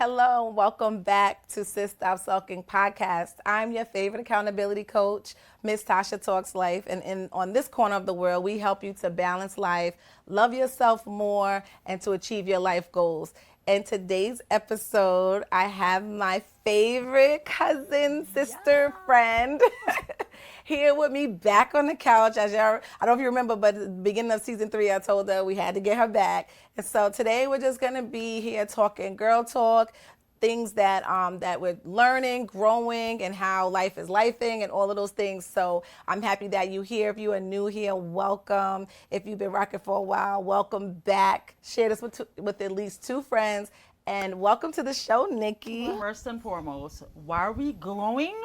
Hello, and welcome back to Sis Stop Sulking podcast. I'm your favorite accountability coach, Miss Tasha Talks Life, and on this corner of the world, we help you to balance life, love yourself more, and to achieve your life goals. In today's episode, I have my favorite cousin, sister, friend here with me back on the couch. As y'all, I don't know if you remember, but at the beginning of season 3, I told her we had to get her back. And so today we're just gonna be here talking girl talk, things that that we're learning, growing, and how life is lifing and all of those things. So I'm happy that you're here. If you are new here, welcome. If you've been rocking for a while, welcome back. Share this with at least 2 friends. And welcome to the show, Nicky. First and foremost, why are we glowing?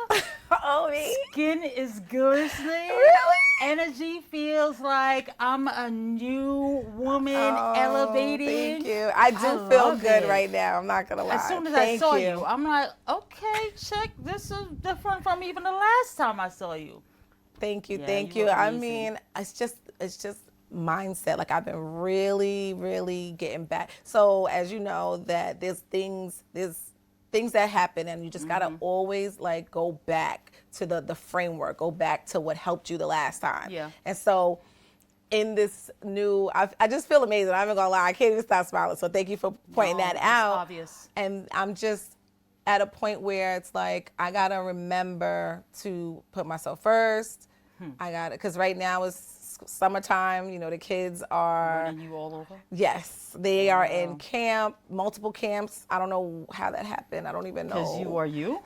Oh, me? Skin is glistening. Really? Energy feels like I'm a new woman, elevating. Thank you. I do feel good right now. I'm not gonna lie. As soon as I saw you, I'm like, okay, check. This is different from even the last time I saw you. Thank you, Yeah, thank you you. look I amazing. mean, it's just mindset. Like I've been really getting back. So as you know, that there's things that happen, and you just gotta always like go back to the framework, go back to what helped you the last time. Yeah. And so in this new, I just feel amazing. I'm not gonna lie, I can't even stop smiling. So thank you for pointing that it's out. obvious. And I'm just at a point where it's like I gotta remember to put myself first. Because right now it's summertime. You know, the kids are. Running you all over? Yes, they are in camp, multiple camps. I don't know how that happened. I don't even know. Because you are you?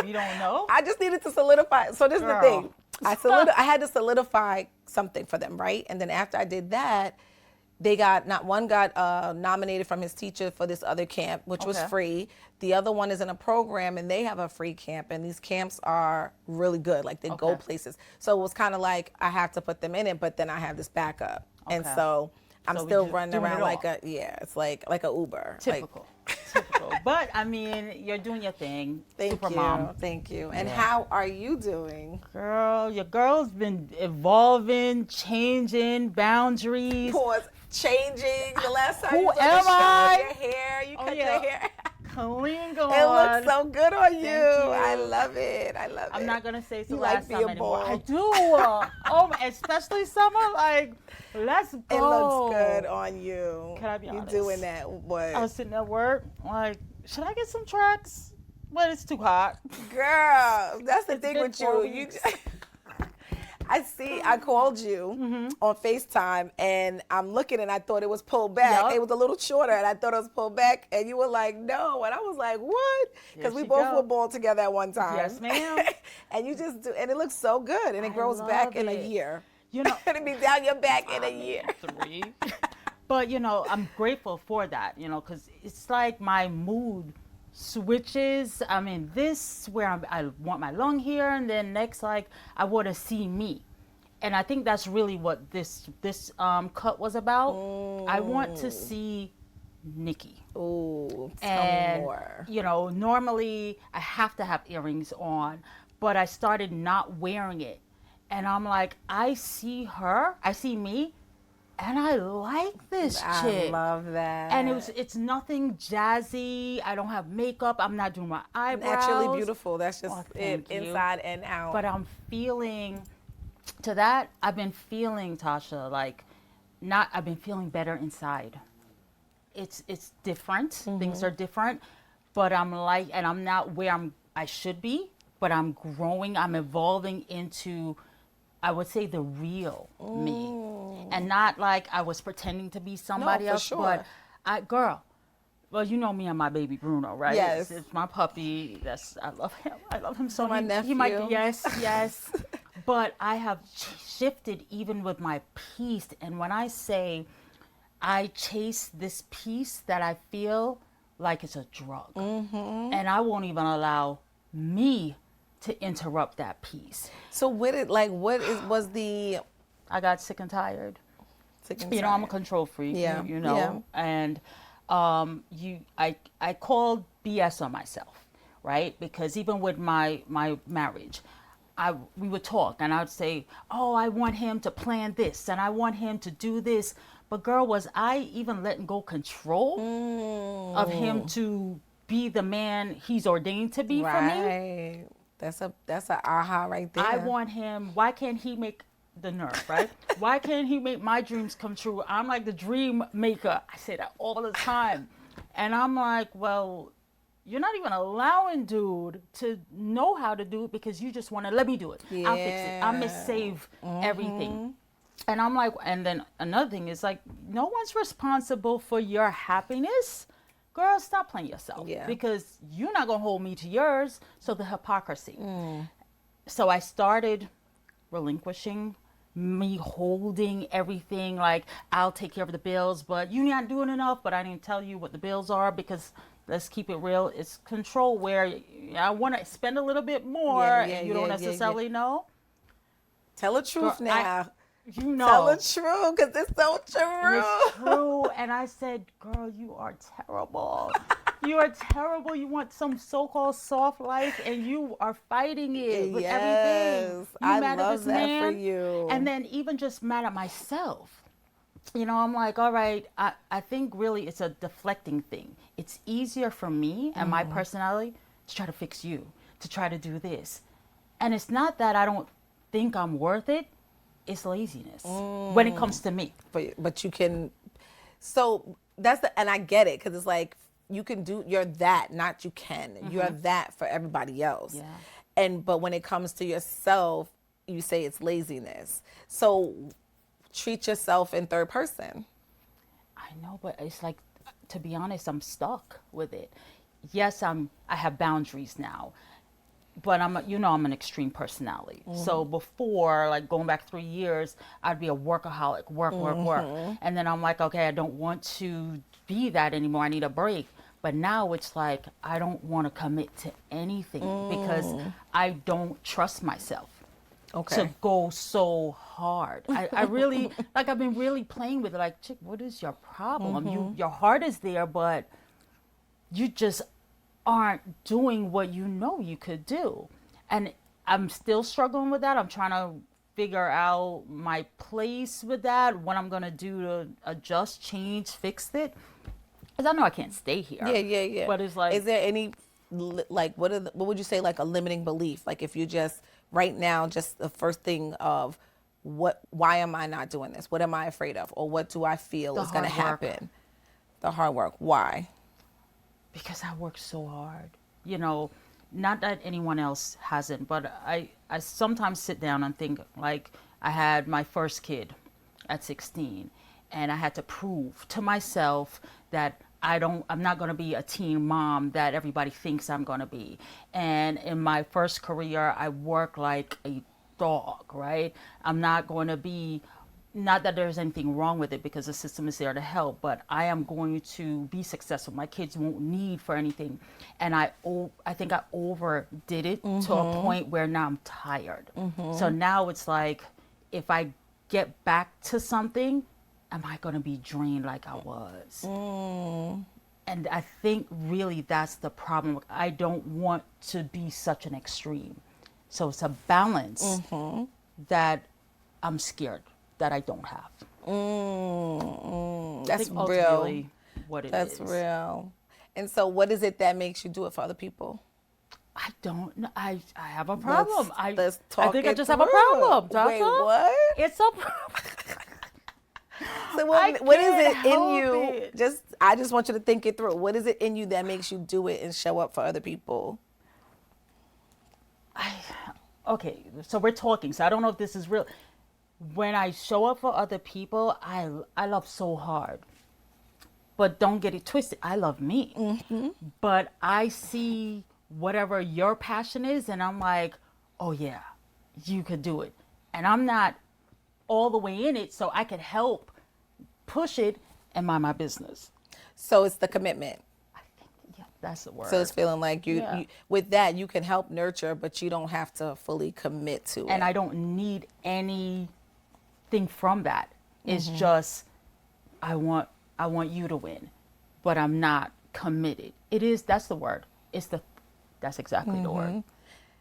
You don't know? I just needed to solidify. So this is the Girl. thing. I had to solidify something for them, right? And then after I did that, they got nominated from his teacher for this other camp, which was Okay. free. The other one is in a program, and they have a free camp, and these camps are really good. Like they go Okay. places. So it was kind of like I have to put them in it, but then I have this backup, and Okay. so I'm So we still just running doing around it like all. it's like a Uber. Like, Typical. Typical. But, I mean, you're doing your thing. thank Super you, mom. thank you. And Yeah. how are you doing? Girl, your girl's been evolving, changing boundaries. Pause. Changing the last time Who you was on the am show, I? your hair, you Oh, cut yeah. your hair. Clean going. It looks so good on you. you. I love it. I love it. I'm not gonna say it's the You like last time being anymore. I bald. do. Especially summer. Like, let's go. It looks good on you. Can I be honest? You doing that? What? I was sitting at work, like, should I get some tracks? But it's too hot. Girl, that's the It's thing been with 4 you. weeks. I called you on FaceTime, and I'm looking, and I thought it was pulled back. Yup. It was a little shorter, and I thought it was pulled back, and you were like, no. And I was like, what? Because There we she both go. were bald together at one time. Yes, ma'am. And you just do, and it looks so good, and it I grows back love in a it. year. You know, It'll be down your back in a year. 3. But, I'm grateful for that, because it's like my mood switches. I mean, this where I want my long hair, and then next, like, I want to see me. And I think that's really what this cut was about. I want to see Nicky. Ooh, tell And, me more. normally I have to have earrings on, but I started not wearing it. And I'm like, I see me, and I like this chick. I love that. And it's nothing jazzy. I don't have makeup. I'm not doing my eyebrows. naturally beautiful. That's just it, thank you. inside and out. But I'm feeling, to that, I've been feeling, Tasha, like, I've been feeling better inside. It's different. Things are different. But I'm like, and I'm not where I should be, but I'm growing. I'm evolving into, I would say, the real me. And not like I was pretending to be somebody for else. sure. But well, you know me and my baby Bruno, right? Yes. It's my puppy. I love him. I love him so My much. He might nephew. be, yes. But I have shifted even with my peace. And when I say I chase this peace that I feel like it's a drug. And I won't even allow me to interrupt that peace. So was the I got sick and tired. sick and I'm a tired? control freak, Yeah, yeah. And I called BS on myself, right? Because even with my marriage, we would talk, and I would say, oh, I want him to plan this, and I want him to do this. But girl, was I even letting go control of him to be the man he's ordained to be for me. Right. That's a aha right there. I want him. Why can't he make the nerve, right? Why can't he make my dreams come true? I'm like the dream maker. I say that all the time. And I'm like, well, you're not even allowing dude to know how to do it because you just want to let me do it. Yeah. I'll fix it. I'm going to save everything. And I'm like, and then another thing is like, no one's responsible for your happiness. Girl, stop playing yourself. Yeah. Because you're not going to hold me to yours. So the hypocrisy. So I started relinquishing, me holding everything, like I'll take care of the bills, but you're not doing enough, but I didn't tell you what the bills are because let's keep it real. It's control where I want to spend a little bit more and you don't necessarily know. Tell the truth Girl, now. You know. Tell the truth because it's so true. It's true. And I said, girl, you are terrible. You are terrible. You want some so-called soft life, and you are fighting it with everything. You I mad at love this that man, for you. and then even just mad at myself. You know, I'm like, all right, I think really it's a deflecting thing. It's easier for me and my personality to try to fix you, to try to do this. And it's not that I don't think I'm worth it. It's laziness when it comes to me. But you can, so and I get it because it's like, you're that, not you can. You're that for everybody else. Yeah. But when it comes to yourself, you say it's laziness. So treat yourself in third person. I know, but it's like, to be honest, I'm stuck with it. Yes, I have boundaries now, but I'm an extreme personality. So before, like going back 3 years, I'd be a workaholic, work. And then I'm like, okay, I don't want to be that anymore. I need a break. But now it's like, I don't want to commit to anything because I don't trust myself to go so hard. I really, like, I've been really playing with it. Like, chick, what is your problem? Your heart is there, but you just aren't doing what you know you could do. And I'm still struggling with that. I'm trying to figure out my place with that, what I'm going to do to adjust, change, fix it. Because I know I can't stay here. Yeah. But it's like, is there any, like, what would you say, like a limiting belief? Like if you just, right now, just the first thing of why am I not doing this? What am I afraid of? Or what do I feel is going to happen? The hard work. Why? Because I work so hard. You know, not that anyone else hasn't, but I sometimes sit down and think, like, I had my first kid at 16. And I had to prove to myself that I'm not going to be a teen mom that everybody thinks I'm going to be. And in my first career, I work like a dog, right? I'm not going to be, not that there's anything wrong with it because the system is there to help, but I am going to be successful. My kids won't need for anything. And I think I overdid it to a point where now I'm tired. So now it's like, if I get back to something, am I going to be drained like I was? And I think really that's the problem. I don't want to be such an extreme. So it's a balance that I'm scared that I don't have. That's real. What it is. That's real. And so what is it that makes you do it for other people? I don't know. I have a problem. Let's talk I think it I just through. have a problem. Wait, what? It's a problem. So what is it in you? I just want you to think it through. What is it in you that makes you do it and show up for other people? Okay, so we're talking. So I don't know if this is real. When I show up for other people, I love so hard. But don't get it twisted. I love me. But I see whatever your passion is, and I'm like, oh yeah, you could do it. And I'm not all the way in it, so I could help push it and mind my business. So it's the commitment. I think, yeah, that's the word. So it's feeling like you with that, you can help nurture, but you don't have to fully commit to it. And I don't need anything from that. It's just, I want you to win, but I'm not committed. That's the word. That's exactly the word.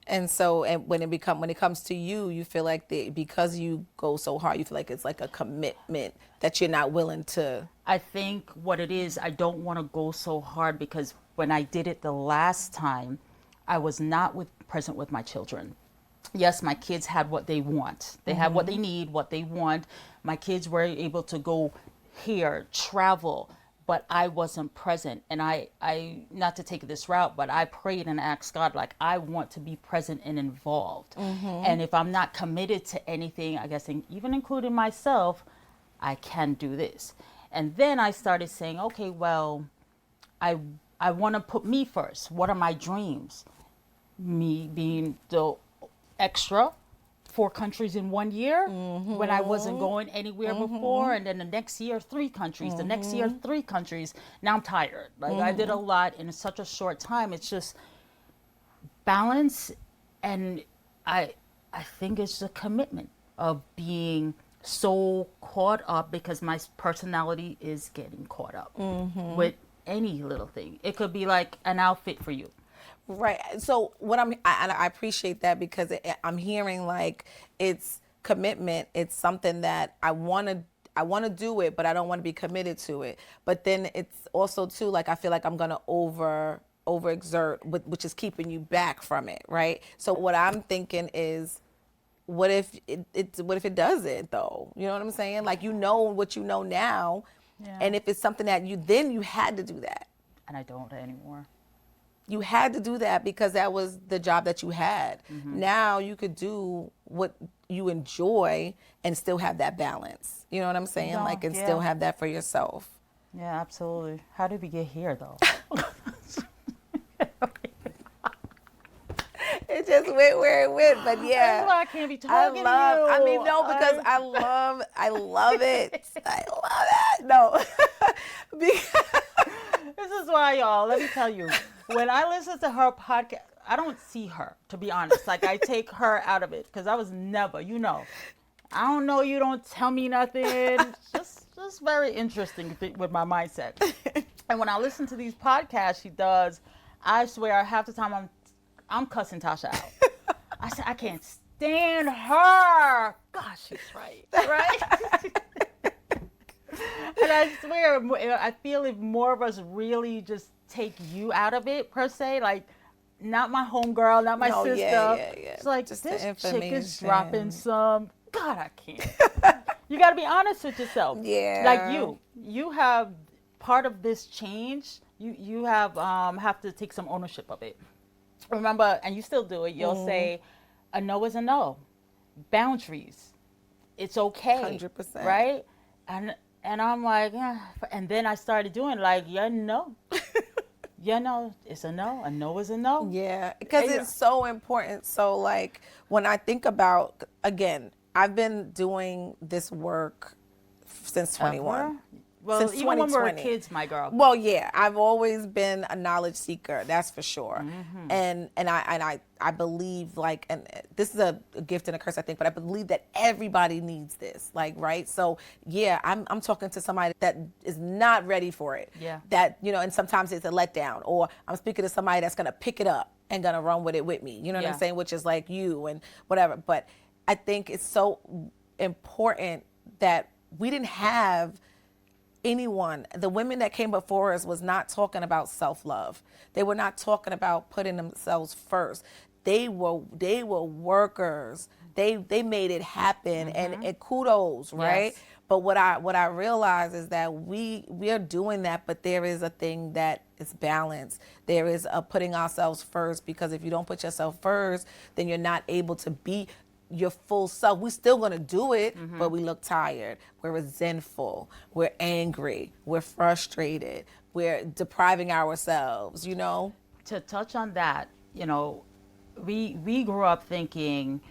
And so, when it comes to you, you feel like because you go so hard, you feel like it's like a commitment that you're not willing to. I think what it is, I don't want to go so hard because when I did it the last time, I was not present with my children. Yes, my kids had what they want. They had what they need, what they want. My kids were able to go here, travel, but I wasn't present. And I not to take this route, but I prayed and asked God, like, I want to be present and involved. And if I'm not committed to anything, I guess, even including myself, I can do this. And then I started saying, okay, well, I want to put me first. What are my dreams? Me being the extra 4 countries in 1 year when I wasn't going anywhere before, and then the next year 3 countries, the next year 3 countries. Now I'm tired. Like I did a lot in such a short time. It's just balance, and I think it's a commitment of being so caught up, because my personality is getting caught up with any little thing. It could be like an outfit for you. Right. So what I appreciate that, because I'm hearing like it's commitment. It's something that I want to do it, but I don't want to be committed to it. But then it's also too, like, I feel like I'm going to overexert, which is keeping you back from it. Right. So what I'm thinking is, what if it doesn't though? You know what I'm saying? Like, you know what you know now. Yeah. And if it's something that you had to do that. And I don't anymore. You had to do that because that was the job that you had. Now you could do what you enjoy and still have that balance. You know what I'm saying? No, like, and yeah. still have that for yourself. Yeah, absolutely. How did we get here, though? It just went where it went, but yeah. That's why I can't be talking to you. I mean, no, because I love it. I love it. No. This is why, y'all, let me tell you, when I listen to her podcast, I don't see her, to be honest. Like, I take her out of it, because I was never, I don't know, you don't tell me nothing. Just very interesting with my mindset. And when I listen to these podcasts she does, I swear half the time I'm cussing Tasha out. I said, I can't stand her. Gosh, she's right. Right? And I swear, I feel if more of us really just take you out of it, per se, like, not my homegirl, not my sister. Yeah. It's like, just this chick is information. dropping some. God, I can't. You got to be honest with yourself. Yeah. Like, you have part of this change. You have to take some ownership of it. Remember, and you still do it. You'll say, a no is a no. Boundaries. It's okay. 100%. Right? And I'm like, and then I started doing like, no. No, it's a no. A no is a no. Yeah, because it's so important. So, like, when I think about, again, I've been doing this work since 21. Well, since even when we were 2020. kids, my girl. Well, yeah, I've always been a knowledge seeker, that's for sure. And I believe, like, and this is a gift and a curse, I think, but I believe that everybody needs this, like, right? So yeah, I'm talking to somebody that is not ready for it. Yeah. That, and sometimes it's a letdown, or I'm speaking to somebody that's gonna pick it up and gonna run with it with me. You know what I'm saying? Which is like you and whatever. But I think it's so important that we didn't have anyone. The women that came before us was not talking about self-love. They were not talking about putting themselves first. They were workers. They made it happen, and kudos, right? Yes. But what I realize is that we are doing that, but there is a thing that is balance. There is a putting ourselves first, because if you don't put yourself first, then you're not able to be your full self. We're still gonna do it, but we look tired. We're resentful. We're angry. We're frustrated. We're depriving ourselves. To touch on that, we grew up thinking,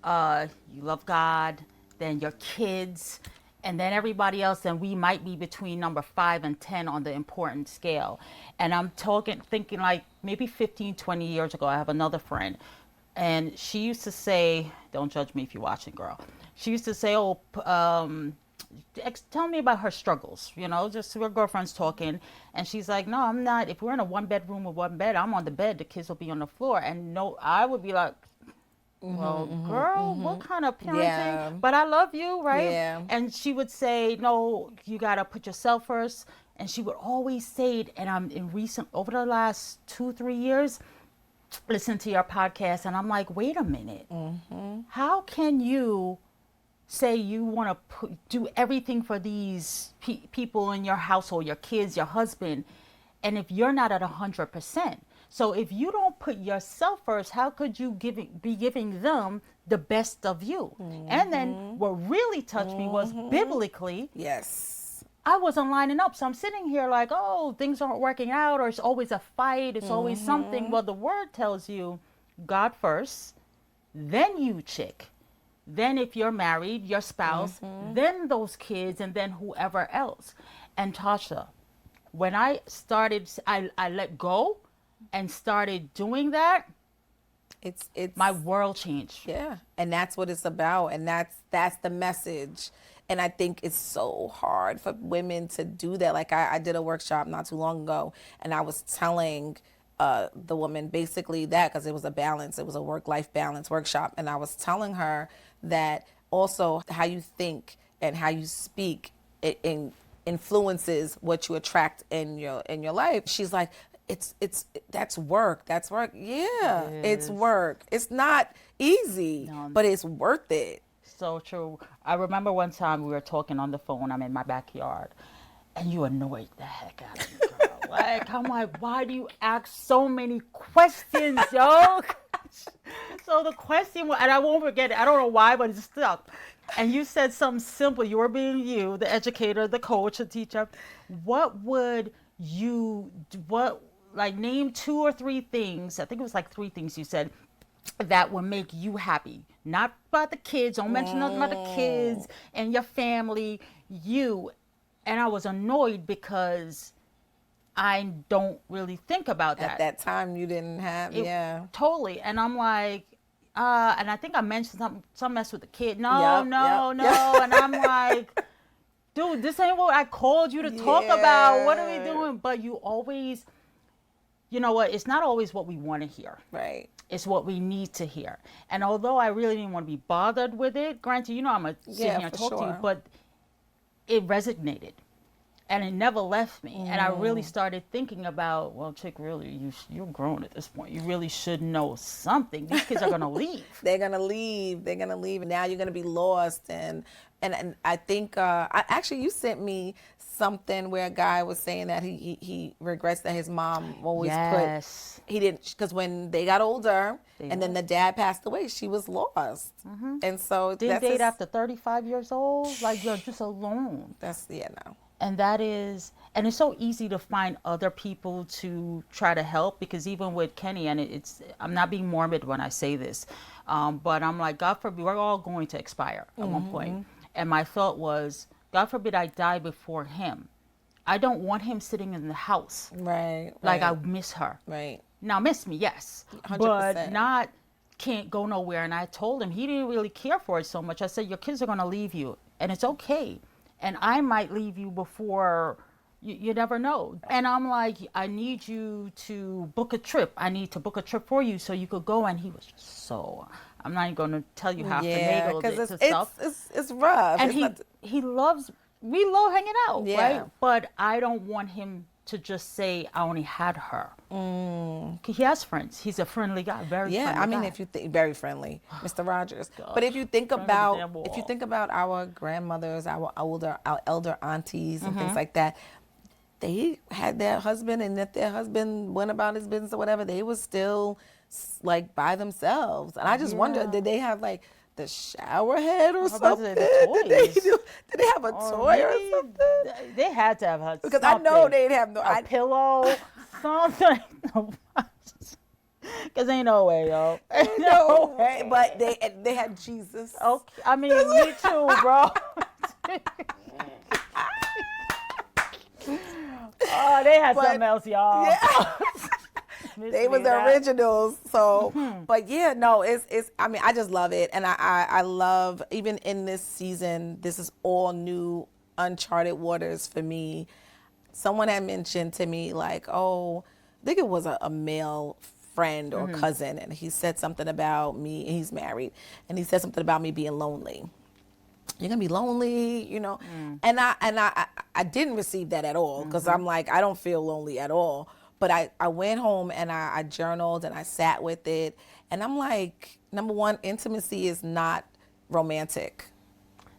you love God, then your kids, and then everybody else, and we might be between number 5 and 10 on the important scale. And I'm thinking like maybe 15, 20 years ago, I have another friend. And she used to say, don't judge me if you're watching, girl. She used to say, tell me about her struggles, just we're girlfriends talking. And she's like, no, I'm not. If we're in a 1-bedroom with 1 bed, I'm on the bed, the kids will be on the floor. And no, I would be like, well, girl, what kind of parenting? Yeah. But I love you, right? Yeah. And she would say, no, you got to put yourself first. And she would always say it. And I'm over the last 2-3 years, listen to your podcast, and I'm like, wait a minute. How can you say you want to do everything for these people in your household, your kids, your husband, and if you're not at 100%? So if you don't put yourself first, how could you be giving them the best of you? And then what really touched me was biblically. Yes. I wasn't lining up. So I'm sitting here like, oh, things aren't working out, or it's always a fight. It's always something. Well, the word tells you God first, then you, chick. Then if you're married, your spouse, then those kids, and then whoever else. And Tasha, when I started, I let go and started doing that, it's my world changed. Yeah, and that's what it's about, and that's the message. And I think it's so hard for women to do that. Like I did a workshop not too long ago, and I was telling the woman basically that, because it was a work-life balance workshop, and I was telling her that also how you think and how you speak influences what you attract in your life. She's like, that's work. Yeah, it's work. It's not easy, but it's worth it. So true. I remember one time we were talking on the phone. I'm in my backyard, and you annoyed the heck out of me, girl. Like, I'm like, why do you ask so many questions, yo? So the question was, and I won't forget it. I don't know why, but it's stuck. And you said something simple. You were being you, the educator, the coach, the teacher. Name 2 or 3 things. I think it was like 3 things you said that would make you happy. Not about the kids. Don't mention nothing about the kids and your family. You. And I was annoyed because I don't really think about that. At that time, you didn't have, Totally. And I'm like, and I think I mentioned some mess with the kid. No. And I'm like, dude, this ain't what I called you to talk about. What are we doing? But you always, you know what? It's not always what we want to hear. Right. It's what we need to hear. And although I really didn't want to be bothered with it, granted, you know, I'm going to sit here and talk to you, but it resonated. And it never left me. And I really started thinking about, well, chick, really, you're grown at this point. You really should know something. These kids are going to leave. They're going to leave. And now you're going to be lost. And I think, actually, you sent me something where a guy was saying that he regrets that his mom always he didn't, because when they got older and then the dad passed away, she was lost. And so didn't date after 35 years old? Like, you're just alone. No. And and it's so easy to find other people to try to help, because even with Kenny, and I'm not being morbid when I say this, but I'm like, God forbid, we're all going to expire at one point. And my thought was, God forbid I die before him. I don't want him sitting in the house. Right. Like I miss her. Right. Now miss me, yes. 100%. But not can't go nowhere. And I told him, he didn't really care for it so much. I said, your kids are going to leave you, and it's okay. And I might leave you before, you never know. And I'm like, I need you to book a trip. I need to book a trip for you so you could go. And he was just so, I'm not even going to tell you how finagled it and stuff. It's rough. And we love hanging out, right? But I don't want him to just say, I only had her. He has friends. He's a friendly guy, very friendly I mean, guy. if you think, very friendly, Mr. Rogers. Gosh, but if you think about our grandmothers, our elder aunties and things like that, they had their husband, and if their husband went about his business or whatever, they was still like by themselves. And I just wonder, did they have like the shower head or something? Did they have a toy or something? They had to have had because something. I know they'd have a pillow, something. Because ain't no way, yo. Ain't no way. But they had Jesus. Okay, I mean, me too, bro. Oh, they had something else, y'all. Yeah. They was the originals. So, but yeah, no, it's. I mean, I just love it, and I love, even in this season, this is all new, uncharted waters for me. Someone had mentioned to me, like, oh, I think it was a male friend or cousin, and he said something about me. He's married, and he said something about me being lonely. you're gonna be lonely, you know. And I didn't receive that at all, because I'm like, I don't feel lonely at all. But I went home and I journaled and I sat with it, and I'm like, number one, intimacy is not romantic.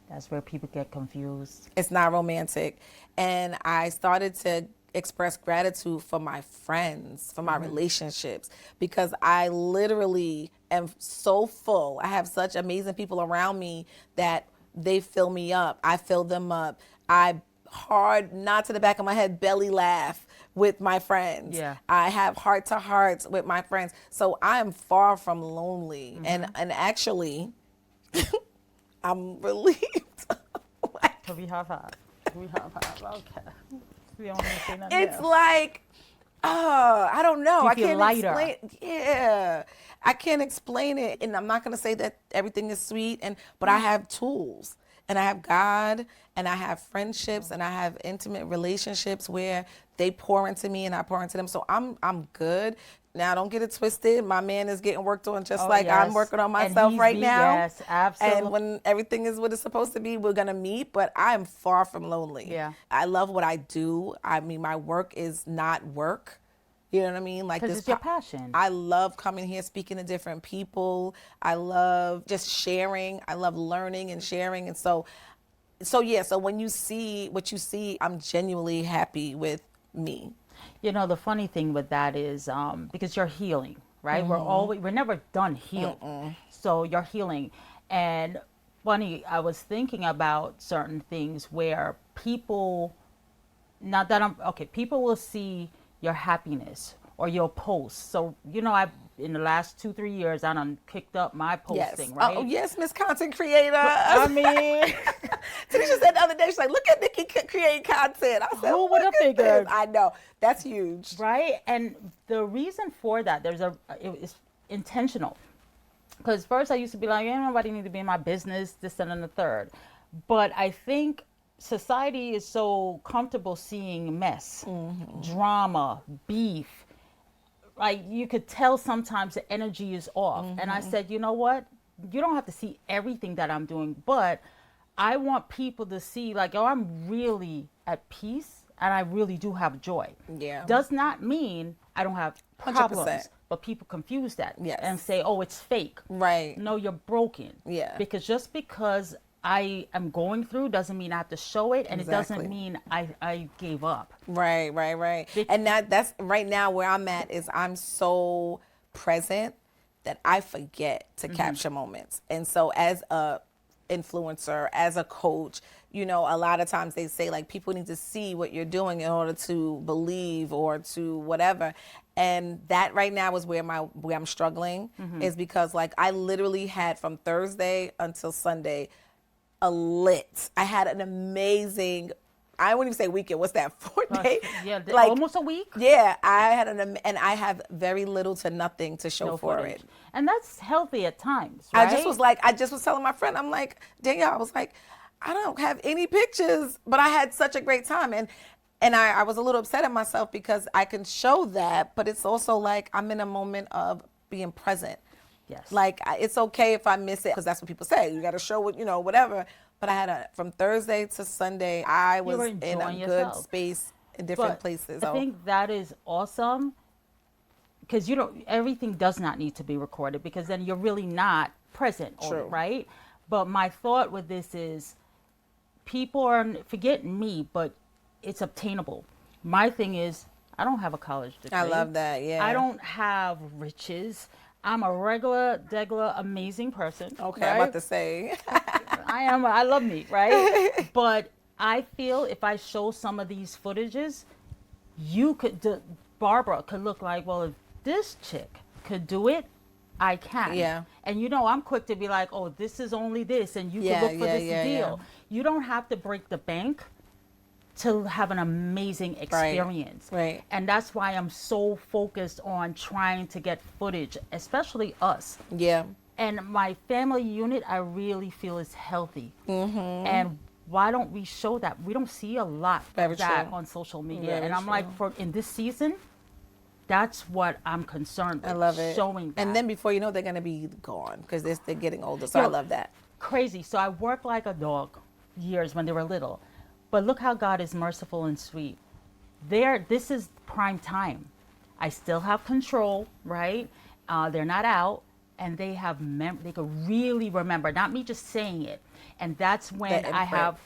That's where people get confused. It's not romantic. And I started to express gratitude for my friends, for my relationships, because I literally am so full. I have such amazing people around me that they fill me up. I fill them up. I hard, not to the back of my head, belly laugh with my friends. Yeah. I have heart to hearts with my friends. So I am far from lonely. And actually, I'm relieved. So we have had. Okay. We don't need to say nothing It's else. like, I don't know. You I feel can't lighter. explain. Yeah, I can't explain it, and I'm not gonna say that everything is sweet. But I have tools, and I have God, and I have friendships, and I have intimate relationships where they pour into me, and I pour into them. So I'm good. Now, don't get it twisted. My man is getting worked on just like I'm yes. working on And myself he's right me, now. yes, absolutely. And when everything is what it's supposed to be, we're going to meet. But I'm far from lonely. Yeah. I love what I do. I mean, my work is not work. You know what I mean? Like, Because it's your passion. I love coming here, speaking to different people. I love just sharing. I love learning and sharing. And so when you see what you see, I'm genuinely happy with me. You know, the funny thing with that is because you're healing, right? We're never done healing. So you're healing. And funny, I was thinking about certain things where people, not that people will see your happiness or your posts. So, you know, in the last 2-3 years, I done kicked up my posting, Yes. right? Oh, yes, Miss Content Creator. I mean, Tanisha said the other day, she's like, look at Nicky create content. I said, who would have "Look at figured?" this." I know. That's huge. Right? And the reason for that, it's intentional. Because first I used to be like, ain't nobody need to be in my business, this and the third. But I think society is so comfortable seeing mess, drama, beef. Like, you could tell sometimes the energy is off. And I said, you know what? You don't have to see everything that I'm doing, but I want people to see, like, oh, I'm really at peace and I really do have joy. Yeah. Does not mean I don't have problems. 100%. But people confuse that Yes. and say, oh, it's fake. Right. No, you're broken. Yeah. Because just because I am going through doesn't mean I have to show it, and it Exactly. doesn't mean I gave up. Right. And that's right now where I'm at is I'm so present that I forget to capture moments. And so as a influencer, as a coach, you know, a lot of times they say like people need to see what you're doing in order to believe or to whatever. And that right now is where I'm struggling is because like I literally had from Thursday until Sunday I had an amazing, I wouldn't even say weekend. What's that? 4 day? Yeah, like almost a week. Yeah, I had and I have very little to nothing to show No for footage. it. And that's healthy at times, right? I just was telling my friend, I'm like, Danielle, I was like, I don't have any pictures, but I had such a great time. And I was a little upset at myself because I can show that, but it's also like I'm in a moment of being present. Yes. Like, it's okay if I miss it because that's what people say. You got to show it, you know, whatever. But I had from Thursday to Sunday, I was in a good yourself. space in different But places. I think that is awesome because everything does not need to be recorded because then you're really not present, True. right? But my thought with this is people are, forget me, but it's obtainable. My thing is, I don't have a college degree. I love that, yeah. I don't have riches. I'm a regular, amazing person. Okay, right? I'm about to say. I love me, right? But I feel if I show some of these footages, Barbara could look like, well, if this chick could do it, I can. Yeah. And I'm quick to be like, oh, this is only this, and you Yeah, can look for yeah, this yeah, deal. yeah. You don't have to break the bank to have an amazing experience. Right. And that's why I'm so focused on trying to get footage, especially us. Yeah. And my family unit, I really feel is healthy. And why don't we show that? We don't see a lot Very of that true. on social media. Very and I'm like, in this season, that's what I'm concerned with. I love it. Showing that. And then before you know, they're going to be gone because they're getting older. So I love that. crazy. So I worked like a dog years when they were little. But look how God is merciful and sweet. This is prime time. I still have control, right? They're not out, and they have they could really remember, not me just saying it. And that's when I have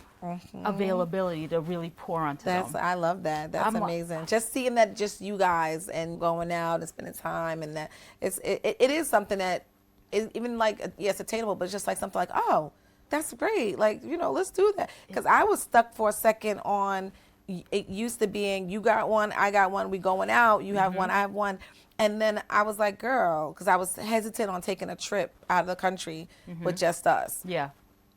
availability to really pour onto them. I love that. That's amazing. Just seeing that, just you guys and going out and spending time, and that it is something that is even like, yes, attainable, but it's just like something like, oh, that's great. Like, let's do that. Because I was stuck for a second on, it used to being, you got one, I got one, we going out, you have one, I have one. And then I was like, girl, because I was hesitant on taking a trip out of the country with just us. Yeah.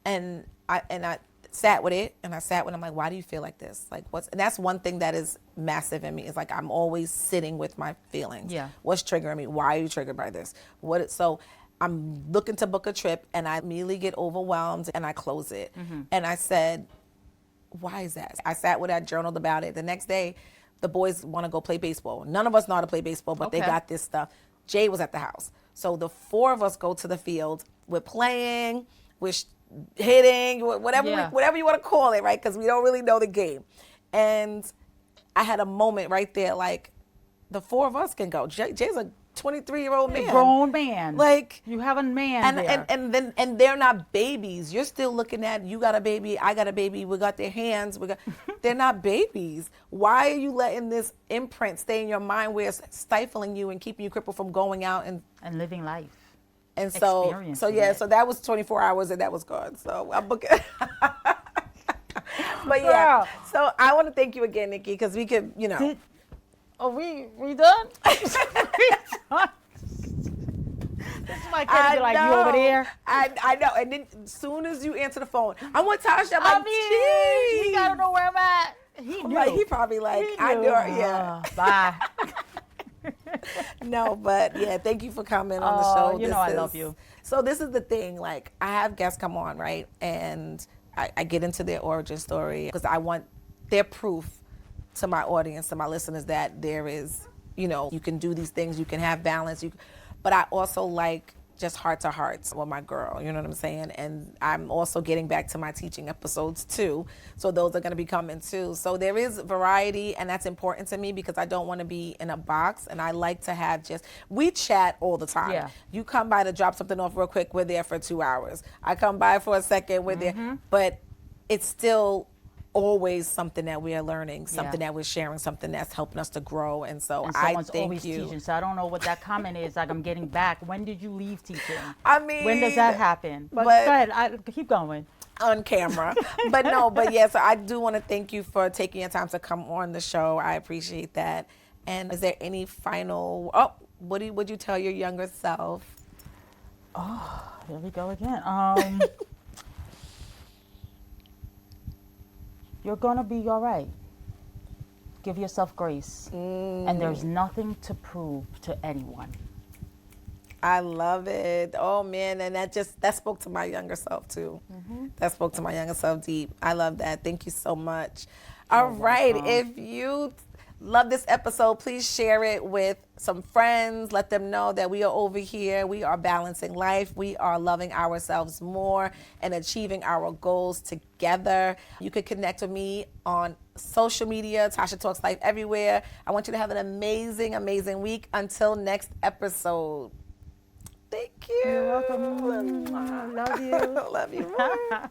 And I sat with it, and I'm like, why do you feel like this? Like, and that's one thing that is massive in me, is like, I'm always sitting with my feelings. Yeah. What's triggering me? Why are you triggered by this? So I'm looking to book a trip, and I immediately get overwhelmed, and I close it. And I said, why is that? I sat with it, I journaled about it. The next day, the boys want to go play baseball. None of us know how to play baseball, but they got this stuff. Jay was at the house. So the four of us go to the field. We're playing, we're hitting, whatever you want to call it, right? Because we don't really know the game. And I had a moment right there, like, the four of us can go. Jay's a 23-year-old man. A grown man. Like, you have a man there. And they're not babies. You're still looking at, you got a baby, I got a baby, we got their hands, they're not babies. Why are you letting this imprint stay in your mind where it's stifling you and keeping you crippled from going out and living life? And so that was 24 hours, and that was gone. So I'm booking. But yeah, so I want to thank you again, Nikki, because we could, Are we done? This is my kid, like, you over there? I know. And then as soon as you answer the phone, I want Tasha. I'm like, he gotta know where I'm at. He knew. Like, he probably like, I knew her. Yeah. Bye. No, but yeah, thank you for coming on the show. I love you. So this is the thing. Like, I have guests come on, right? And I get into their origin story because I want their proof to my audience, to my listeners, that there is, you can do these things, you can have balance. But I also like just heart to hearts with my girl, you know what I'm saying? And I'm also getting back to my teaching episodes too. So those are going to be coming too. So there is variety, and that's important to me because I don't want to be in a box, and I like to have we chat all the time. Yeah. You come by to drop something off real quick, we're there for 2 hours. I come by for a second, we're there. But it's still always something that we are learning, something that we're sharing, something that's helping us to grow. And so I thank always you. Teaching, so I don't know what that comment is. Like, I'm getting back. When did you leave teaching? I mean, when does that happen? But go ahead, keep going. On camera. But so I do want to thank you for taking your time to come on the show. I appreciate that. And is there any final, what would you tell your younger self? Oh, here we go again. You're going to be all right. Give yourself grace. And there's nothing to prove to anyone. I love it. Oh, man. And that spoke to my younger self, too. That spoke to my younger self deep. I love that. Thank you so much. All right. If you love this episode, please share it with some friends. Let them know that we are over here. We are balancing life. We are loving ourselves more and achieving our goals together. You can connect with me on social media, Tasha Talks Life everywhere. I want you to have an amazing, amazing week. Until next episode. Thank you. You're welcome. Love you. Love you more.